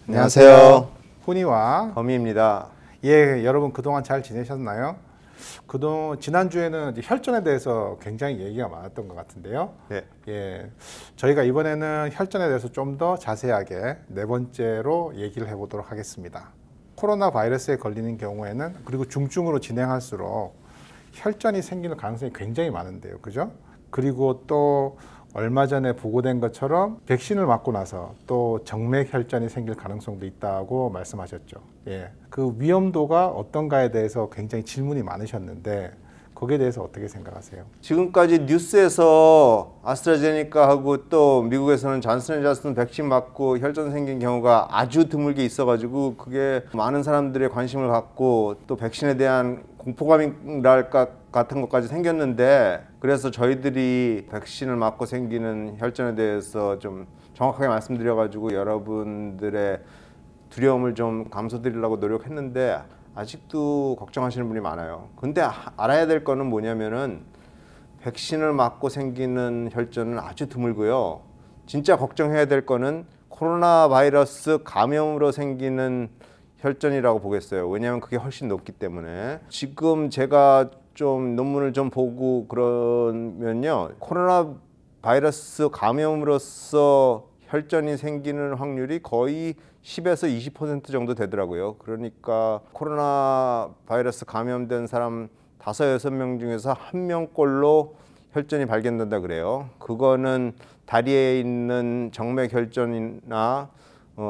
안녕하세요. 훈이와 범희입니다. 예, 여러분 그동안 잘 지내셨나요? 지난주에는 이제 혈전에 대해서 굉장히 얘기가 많았던 것 같은데요. 네. 예, 저희가 이번에는 혈전에 대해서 좀 더 자세하게 네 번째로 얘기를 해보도록 하겠습니다. 코로나 바이러스에 걸리는 경우에는 그리고 중증으로 진행할수록 혈전이 생기는 가능성이 굉장히 많은데요. 그죠? 그리고 또 얼마 전에 보고된 것처럼 백신을 맞고 나서 또 정맥 혈전이 생길 가능성도 있다고 말씀하셨죠. 예, 그 위험도가 어떤가에 대해서 굉장히 질문이 많으셨는데 거기에 대해서 어떻게 생각하세요? 지금까지 뉴스에서 아스트라제네카하고 또 미국에서는 존슨앤존슨 백신 맞고 혈전 생긴 경우가 아주 드물게 있어가지고 그게 많은 사람들의 관심을 갖고 또 백신에 대한 공포감이랄까 같은 것까지 생겼는데, 그래서 저희들이 백신을 맞고 생기는 혈전에 대해서 좀 정확하게 말씀드려가지고 여러분들의 두려움을 좀 감소드리려고 노력했는데 아직도 걱정하시는 분이 많아요. 근데 알아야 될 거는 뭐냐면은 백신을 맞고 생기는 혈전은 아주 드물고요. 진짜 걱정해야 될 거는 코로나 바이러스 감염으로 생기는 혈전이라고 보겠어요. 왜냐하면 그게 훨씬 높기 때문에. 지금 제가 좀 논문을 좀 보고 그러면요, 코로나 바이러스 감염으로써 혈전이 생기는 확률이 거의 10에서 20% 정도 되더라고요. 그러니까 코로나 바이러스 감염된 사람 5, 6명 중에서 1명꼴로 혈전이 발견된다 그래요. 그거는 다리에 있는 정맥 혈전이나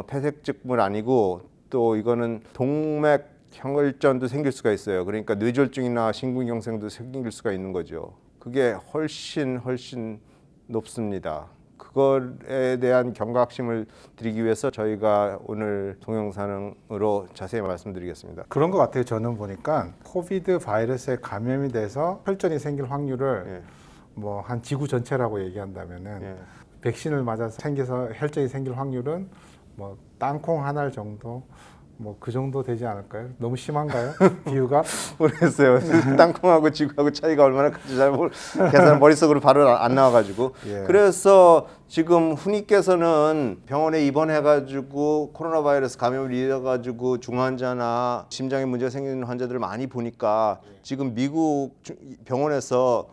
폐색증은 아니고, 또 이거는 동맥 혈전도 생길 수가 있어요. 그러니까 뇌졸중이나 심근경색도 생길 수가 있는 거죠. 그게 훨씬 높습니다. 그거에 대한 경각심을 드리기 위해서 저희가 오늘 동영상으로 자세히 말씀드리겠습니다. 그런 것 같아요. 저는 보니까 코비드 바이러스에 감염이 돼서 혈전이 생길 확률을 뭐 한 지구 전체라고 얘기한다면은 백신을 맞아서 생겨서 혈전이 생길 확률은 뭐 땅콩 한 알 정도, 뭐 그 정도 되지 않을까요? 너무 심한가요? 비유가? 모르겠어요. 땅콩하고 지구하고 차이가 얼마나 큰지 잘 계산 머릿속으로 바로 안 나와가지고. 그래서 지금 훈이께서는 병원에 입원해가지고 코로나 바이러스 감염을 일어가지고 중환자나 심장에 문제가 생기는 환자들을 많이 보니까 지금 미국 병원에서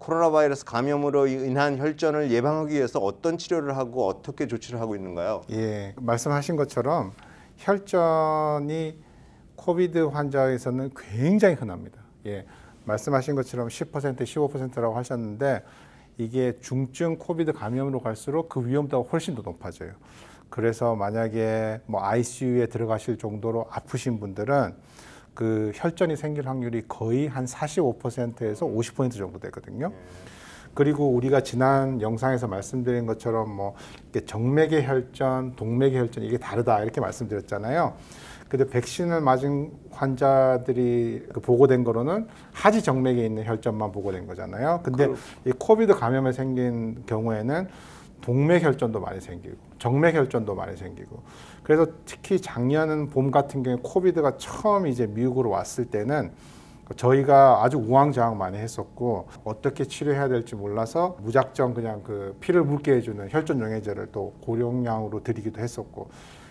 코로나 바이러스 감염으로 인한 혈전을 예방하기 위해서 어떤 치료를 하고 어떻게 조치를 하고 있는가요? 예, 말씀하신 것처럼 혈전이 코비드 환자에서는 굉장히 흔합니다. 예, 말씀하신 것처럼 10%, 15%라고 하셨는데 이게 중증 코비드 감염으로 갈수록 그 위험도가 훨씬 더 높아져요. 그래서 만약에 뭐 ICU에 들어가실 정도로 아프신 분들은 그 혈전이 생길 확률이 거의 한 45%에서 50% 정도 되거든요. 그리고 우리가 지난 영상에서 말씀드린 것처럼 뭐 정맥의 혈전, 동맥의 혈전 이게 다르다 이렇게 말씀드렸잖아요. 근데 백신을 맞은 환자들이 보고된 거로는 하지 정맥에 있는 혈전만 보고된 거잖아요. 근데 이 코비드 감염에 생긴 경우에는 동맥 혈전도 많이 생기고 정맥 혈전도 많이 생기고, 그래서 특히 작년 봄 같은 경우에 코비드가 처음 이제 미국으로 왔을 때는 저희가 아주 우왕좌왕 많이 했었고 어떻게 치료해야 될지 몰라서 무작정 그냥 그 피를 묽게 해주는 혈전 용해제를 또 고령량으로 드리기도 했었고,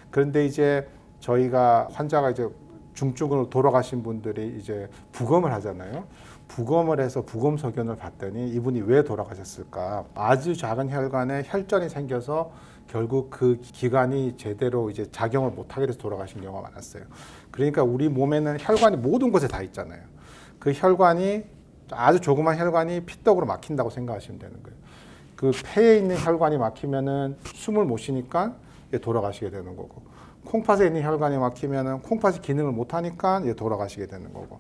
그런데 이제 저희가 환자가 이제 중증으로 돌아가신 분들이 이제 부검을 하잖아요. 부검을 해서 부검 소견을 봤더니 이분이 왜 돌아가셨을까? 아주 작은 혈관에 혈전이 생겨서 결국 그 기관이 제대로 이제 작용을 못하게 돼서 돌아가신 경우가 많았어요. 그러니까 우리 몸에는 혈관이 모든 곳에 다 있잖아요. 그 혈관이 아주 조그만 혈관이 피떡으로 막힌다고 생각하시면 되는 거예요. 그 폐에 있는 혈관이 막히면은 숨을 못 쉬니까 돌아가시게 되는 거고, 콩팥에 있는 혈관이 막히면은 콩팥이 기능을 못 하니까 돌아가시게 되는 거고,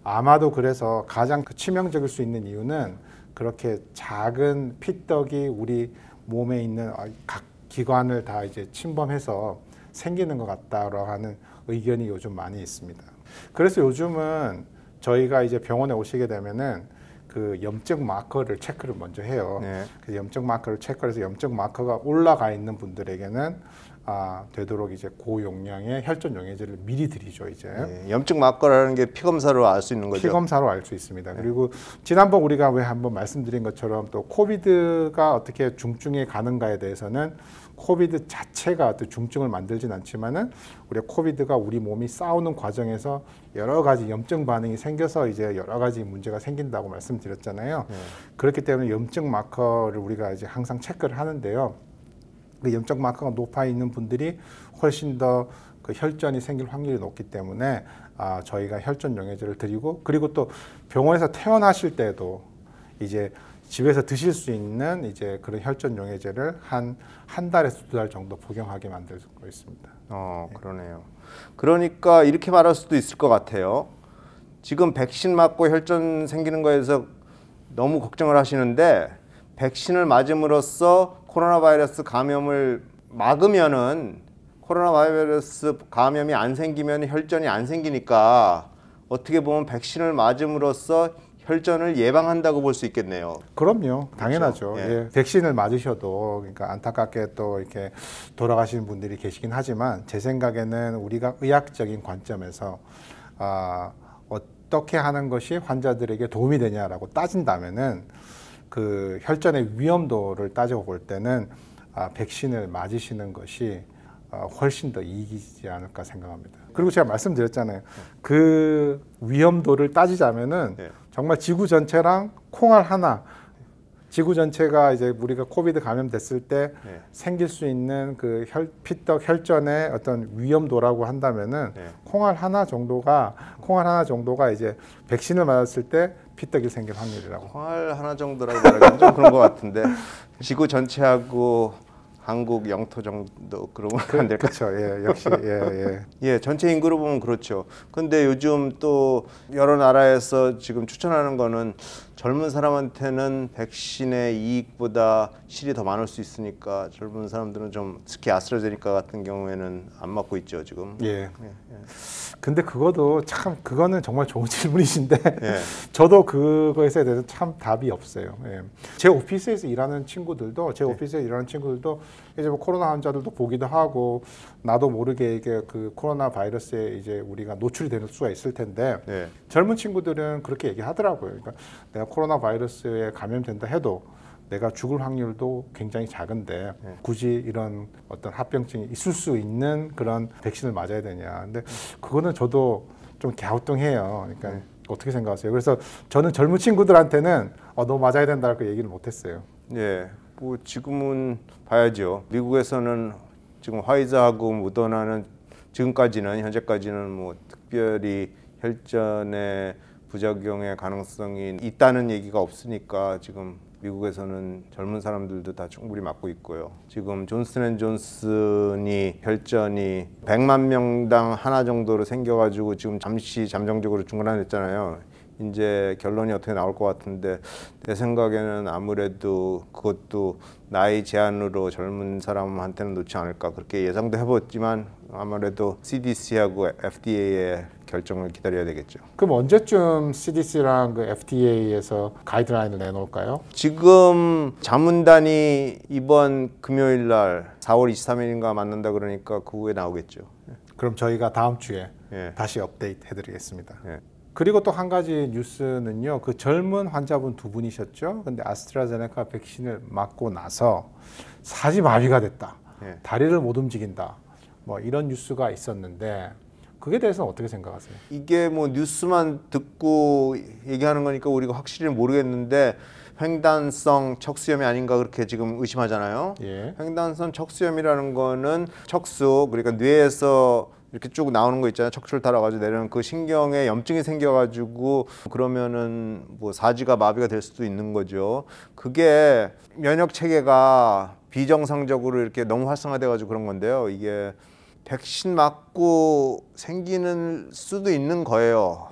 아마도 그래서 가장 치명적일 수 있는 이유는 그렇게 작은 피떡이 우리 몸에 있는 각 기관을 다 이제 침범해서 생기는 것 같다라고 하는 의견이 요즘 많이 있습니다. 그래서 요즘은 저희가 이제 병원에 오시게 되면은 그 염증 마커를 체크를 먼저 해요. 그 염증 마커를 체크해서 염증 마커가 올라가 있는 분들에게는 되도록 이제 고용량의 혈전 용해제를 미리 드리죠. 이제 염증 마커라는 게 피검사로 알 수 있는 거죠. 피검사로 알 수 있습니다. 그리고 지난번 우리가 왜 한번 말씀드린 것처럼 또 코비드가 어떻게 중증에 가는가에 대해서는 코비드 자체가 또 중증을 만들진 않지만은 우리 코비드가 우리 몸이 싸우는 과정에서 여러 가지 염증 반응이 생겨서 이제 여러 가지 문제가 생긴다고 말씀드렸잖아요. 그렇기 때문에 염증 마커를 우리가 이제 항상 체크를 하는데요. 그 염증 마커가 높아 있는 분들이 훨씬 더 그 혈전이 생길 확률이 높기 때문에 저희가 혈전 용해제를 드리고, 그리고 또 병원에서 퇴원하실 때도 이제 집에서 드실 수 있는 이제 그런 혈전 용해제를 한 달에서 2달 정도 복용하게 만들고 있습니다. 그러네요. 그러니까 이렇게 말할 수도 있을 것 같아요. 지금 백신 맞고 혈전 생기는 거에서 너무 걱정을 하시는데, 백신을 맞음으로써 코로나 바이러스 감염을 막으면은, 코로나 바이러스 감염이 안 생기면 혈전이 안 생기니까 어떻게 보면 백신을 맞음으로써 혈전을 예방한다고 볼 수 있겠네요. 그럼요, 당연하죠. 그렇죠? 예. 백신을 맞으셔도 그러니까 안타깝게 또 이렇게 돌아가시는 분들이 계시긴 하지만, 제 생각에는 우리가 의학적인 관점에서 어떻게 하는 것이 환자들에게 도움이 되냐라고 따진다면은, 그 혈전의 위험도를 따져 볼 때는 백신을 맞으시는 것이 훨씬 더 이익이지 않을까 생각합니다. 그리고 제가 말씀드렸잖아요. 그 위험도를 따지자면은 정말 지구 전체랑 콩알 하나, 지구 전체가 이제 우리가 코비드 감염됐을 때 생길 수 있는 그 피떡 혈전의 어떤 위험도라고 한다면은 콩알 하나 정도가 이제 백신을 맞았을 때 피떡이 생길 확률이라고. 콩알 하나 정도라고 말하기는 좀 그런 것 같은데, 지구 전체하고 한국 영토 정도 그러면 안 될까요? 그렇죠. 예, 역시 예, 전체 인구로 보면 그렇죠. 근데 요즘 또 여러 나라에서 지금 추천하는 거는 젊은 사람한테는 백신의 이익보다 실이 더 많을 수 있으니까 젊은 사람들은 좀, 특히 아스트라제네카 같은 경우에는 안 맞고 있죠, 지금. 예. 근데 그거는 정말 좋은 질문이신데, 예. 저도 그거에 대해서 참 답이 없어요. 예. 제 오피스에서 일하는 친구들도 이제 뭐 코로나 환자들도 보기도 하고, 나도 모르게 이게 그 코로나 바이러스에 이제 우리가 노출이 될 수가 있을 텐데, 젊은 친구들은 그렇게 얘기하더라고요. 그러니까 내가 코로나 바이러스에 감염된다 해도 내가 죽을 확률도 굉장히 작은데 굳이 이런 어떤 합병증이 있을 수 있는 그런 백신을 맞아야 되냐. 근데 그거는 저도 좀 갸우뚱해요. 그러니까 어떻게 생각하세요? 그래서 저는 젊은 친구들한테는 너 맞아야 된다고 얘기를 못했어요. 예, 뭐 지금은 봐야죠. 미국에서는 지금 화이자하고 모더나는 현재까지는 뭐 특별히 혈전의 부작용의 가능성이 있다는 얘기가 없으니까 지금 미국에서는 젊은 사람들도 다 충분히 맞고 있고요. 지금 존슨앤존슨이 혈전이 100만 명당 하나 정도로 생겨가지고 지금 잠시 잠정적으로 중단했잖아요. 이제 결론이 어떻게 나올 것 같은데, 내 생각에는 아무래도 그것도 나이 제한으로 젊은 사람한테는 놓지 않을까 그렇게 예상도 해봤지만, 아무래도 CDC하고 FDA의 결정을 기다려야 되겠죠. 그럼 언제쯤 CDC랑 그 FDA에서 가이드라인을 내놓을까요? 지금 자문단이 이번 금요일 날 4월 23일인가 만난다 그러니까 그 후에 나오겠죠. 그럼 저희가 다음 주에 다시 업데이트 해드리겠습니다. 그리고 또 한 가지 뉴스는요, 그 젊은 환자분 2분이셨죠. 근데 아스트라제네카 백신을 맞고 나서 사지마비가 됐다, 다리를 못 움직인다, 뭐 이런 뉴스가 있었는데, 그게 대해서는 어떻게 생각하세요? 이게 뭐 뉴스만 듣고 얘기하는 거니까 우리가 확실히 모르겠는데, 횡단성 척수염이 아닌가 그렇게 지금 의심하잖아요. 횡단성 척수염이라는 거는 척수, 그러니까 뇌에서 이렇게 쭉 나오는 거 있잖아요. 척추를 따라가지고 내려오는 그 신경에 염증이 생겨가지고 그러면은 뭐 사지가 마비가 될 수도 있는 거죠. 그게 면역 체계가 비정상적으로 이렇게 너무 활성화돼가지고 그런 건데요. 이게 백신 맞고 생기는 수도 있는 거예요.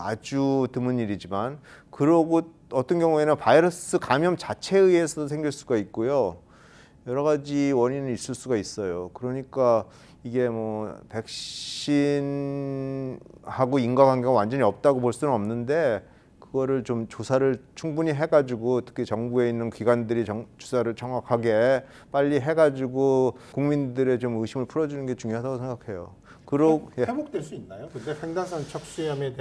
아주 드문 일이지만. 그러고 어떤 경우에는 바이러스 감염 자체에 의해서도 생길 수가 있고요. 여러 가지 원인이 있을 수가 있어요. 그러니까 이게 뭐 백신하고 인과관계가 완전히 없다고 볼 수는 없는데, 그거를 좀 조사를 충분히 해가지고, 특히 정부에 있는 기관들이 조사를 정확하게 빨리 해가지고 국민들의 좀 의심을 풀어주는 게 중요하다고 생각해요. 회복될 수 있나요? 근데 횡단성 척수염에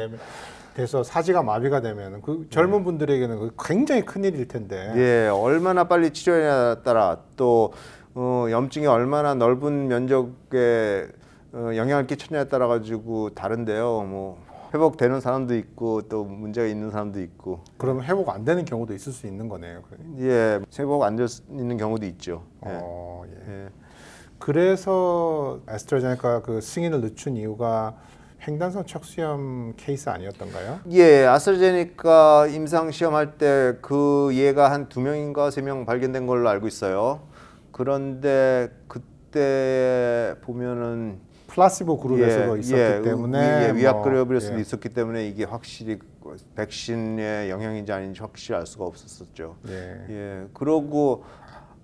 돼서 사지가 마비가 되면 그 젊은 분들에게는 굉장히 큰 일일 텐데. 얼마나 빨리 치료하냐에 따라, 또 염증이 얼마나 넓은 면적에 영향을 끼쳤냐에 따라 가지고 다른데요. 뭐 회복되는 사람도 있고 또 문제가 있는 사람도 있고. 그러면 회복 안 되는 경우도 있을 수 있는 거네요. 예, 회복 안 될 수 있는 경우도 있죠. 예. 예. 예. 그래서 애스트라제네카 그 승인을 늦춘 이유가 횡단성 척수염 케이스 아니었던가요? 예, 아스트라제네카 임상 시험할 때 그 얘가 한 2명인가 3명 발견된 걸로 알고 있어요. 그런데 그때 보면은 플라시보 그룹에서도 있었기 때문에 위약 그룹에서도 있었기 때문에 이게 확실히 백신의 영향인지 아닌지 확실히 알 수가 없었었죠. 예, 그러고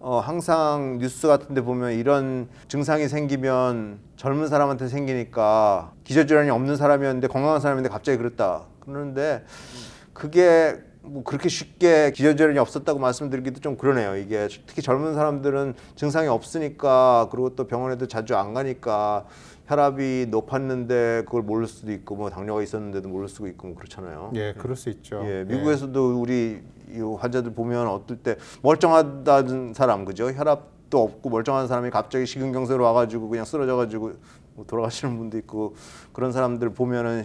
항상 뉴스 같은 데 보면 이런 증상이 생기면 젊은 사람한테 생기니까 기저질환이 없는 사람이었는데 건강한 사람인데 갑자기 그랬다. 그러는데 그게 뭐 그렇게 쉽게 기저질환이 없었다고 말씀드리기도 좀 그러네요. 이게 특히 젊은 사람들은 증상이 없으니까 그리고 또 병원에도 자주 안 가니까 혈압이 높았는데 그걸 모를 수도 있고 뭐 당뇨가 있었는데도 모를 수도 있고 뭐 그렇잖아요. 예, 그럴 수 있죠. 예, 미국에서도 우리 이 환자들 보면 어떨 때 멀쩡하다는 사람 그죠? 혈압도 없고 멀쩡한 사람이 갑자기 식은경색으로 와가지고 그냥 쓰러져가지고 뭐 돌아가시는 분도 있고 그런 사람들 보면은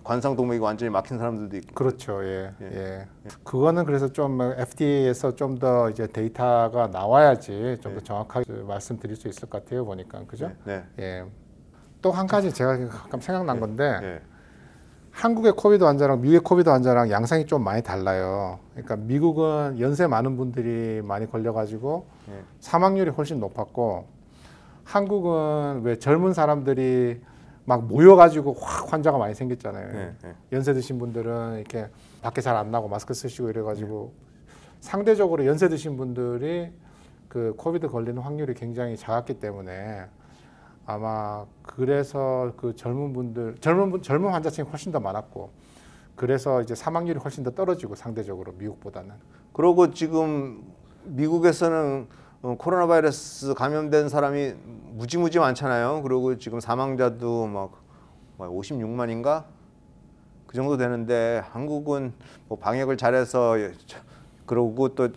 관상동맥이 완전히 막힌 사람들도 있고. 그렇죠. 예. 그거는 그래서 좀 FDA에서 좀 더 이제 데이터가 나와야지 좀 더 정확하게 말씀드릴 수 있을 것 같아요. 보니까 그죠? 예. 또 한 가지 제가 가끔 생각난 건데. 한국의 코비드 환자랑 미국의 코비드 환자랑 양상이 좀 많이 달라요. 그러니까 미국은 연세 많은 분들이 많이 걸려가지고 사망률이 훨씬 높았고 한국은 왜 젊은 사람들이 막 모여가지고 확 환자가 많이 생겼잖아요. 연세 드신 분들은 이렇게 밖에 잘 안 나고 마스크 쓰시고 이래가지고 상대적으로 연세 드신 분들이 그 코비드 걸리는 확률이 굉장히 작았기 때문에 아마 그래서 그 젊은 환자층이 훨씬 더 많았고 그래서 이제 사망률이 훨씬 더 떨어지고 상대적으로 미국보다는. 그리고 지금 미국에서는 코로나 바이러스 감염된 사람이 무지무지 많잖아요. 그리고 지금 사망자도 막 56만인가 그 정도 되는데 한국은 뭐 방역을 잘해서 그러고 또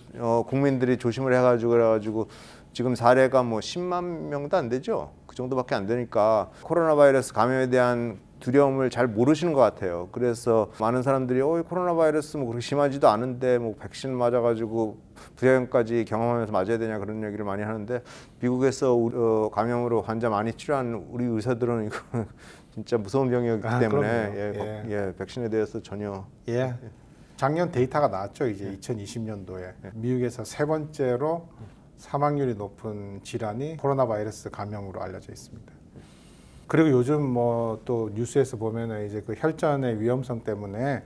국민들이 조심을 해가지고 그래가지고 지금 사례가 뭐 10만 명도 안 되죠. 그 정도밖에 안 되니까 코로나 바이러스 감염에 대한 두려움을 잘 모르시는 것 같아요. 그래서 많은 사람들이 코로나 바이러스 뭐 그렇게 심하지도 않은데 뭐 백신 맞아가지고 부작용까지 경험하면서 맞아야 되냐 그런 얘기를 많이 하는데 미국에서 감염으로 환자 많이 치료한 우리 의사들은 이거 진짜 무서운 병이었기 때문에 백신에 대해서 전혀 작년 데이터가 나왔죠. 이제 2020년도에 미국에서 세 번째로 사망률이 높은 질환이 코로나 바이러스 감염으로 알려져 있습니다. 그리고 요즘 뭐 또 뉴스에서 보면은 이제 그 혈전의 위험성 때문에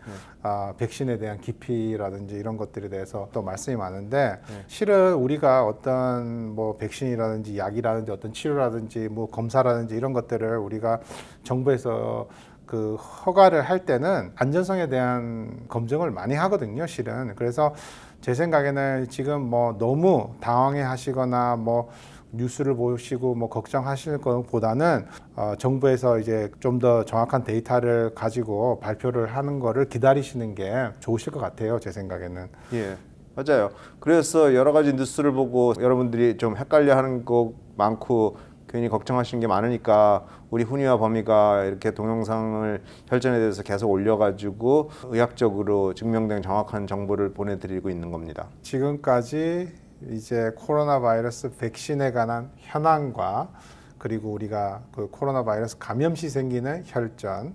백신에 대한 기피라든지 이런 것들에 대해서 또 말씀이 많은데 실은 우리가 어떤 뭐 백신이라든지 약이라든지 어떤 치료라든지 뭐 검사라든지 이런 것들을 우리가 정부에서 그 허가를 할 때는 안전성에 대한 검증을 많이 하거든요, 실은. 그래서 제 생각에는 지금 뭐 너무 당황해 하시거나 뭐 뉴스를 보시고 뭐 걱정하실 것보다는 정부에서 이제 좀 더 정확한 데이터를 가지고 발표를 하는 거를 기다리시는 게 좋으실 것 같아요, 제 생각에는. 예, 맞아요. 그래서 여러 가지 뉴스를 보고 여러분들이 좀 헷갈려하는 거 많고 괜히 걱정하시는 게 많으니까 우리 훈이와 범이가 이렇게 동영상을 혈전에 대해서 계속 올려가지고 의학적으로 증명된 정확한 정보를 보내드리고 있는 겁니다. 지금까지 이제 코로나 바이러스 백신에 관한 현황과 그리고 우리가 그 코로나 바이러스 감염 시 생기는 혈전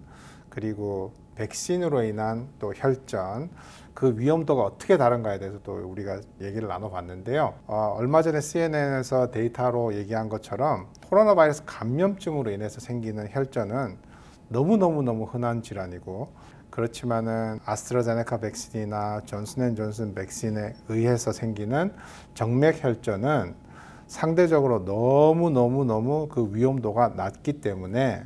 그리고 백신으로 인한 또 혈전 그 위험도가 어떻게 다른가에 대해서 또 우리가 얘기를 나눠봤는데요. 얼마 전에 CNN에서 데이터로 얘기한 것처럼 코로나 바이러스 감염증으로 인해서 생기는 혈전은 너무 흔한 질환이고 그렇지만은 아스트라제네카 백신이나 존슨앤존슨 백신에 의해서 생기는 정맥 혈전은 상대적으로 너무 그 위험도가 낮기 때문에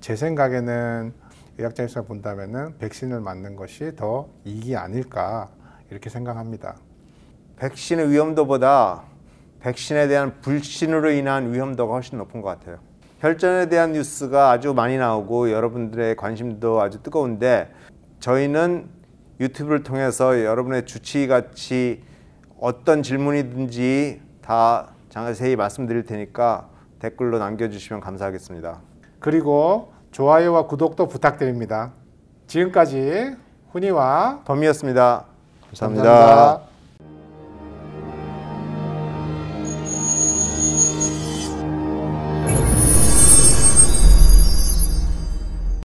제 생각에는 의학자 입장에서 본다면은 백신을 맞는 것이 더 이익이 아닐까 이렇게 생각합니다. 백신의 위험도보다 백신에 대한 불신으로 인한 위험도가 훨씬 높은 것 같아요. 혈전에 대한 뉴스가 아주 많이 나오고 여러분들의 관심도 아주 뜨거운데 저희는 유튜브를 통해서 여러분의 주치의같이 어떤 질문이든지 다 자세히 말씀드릴 테니까 댓글로 남겨주시면 감사하겠습니다. 그리고 좋아요와 구독도 부탁드립니다. 지금까지 훈이와 범이었습니다. 감사합니다. 감사합니다.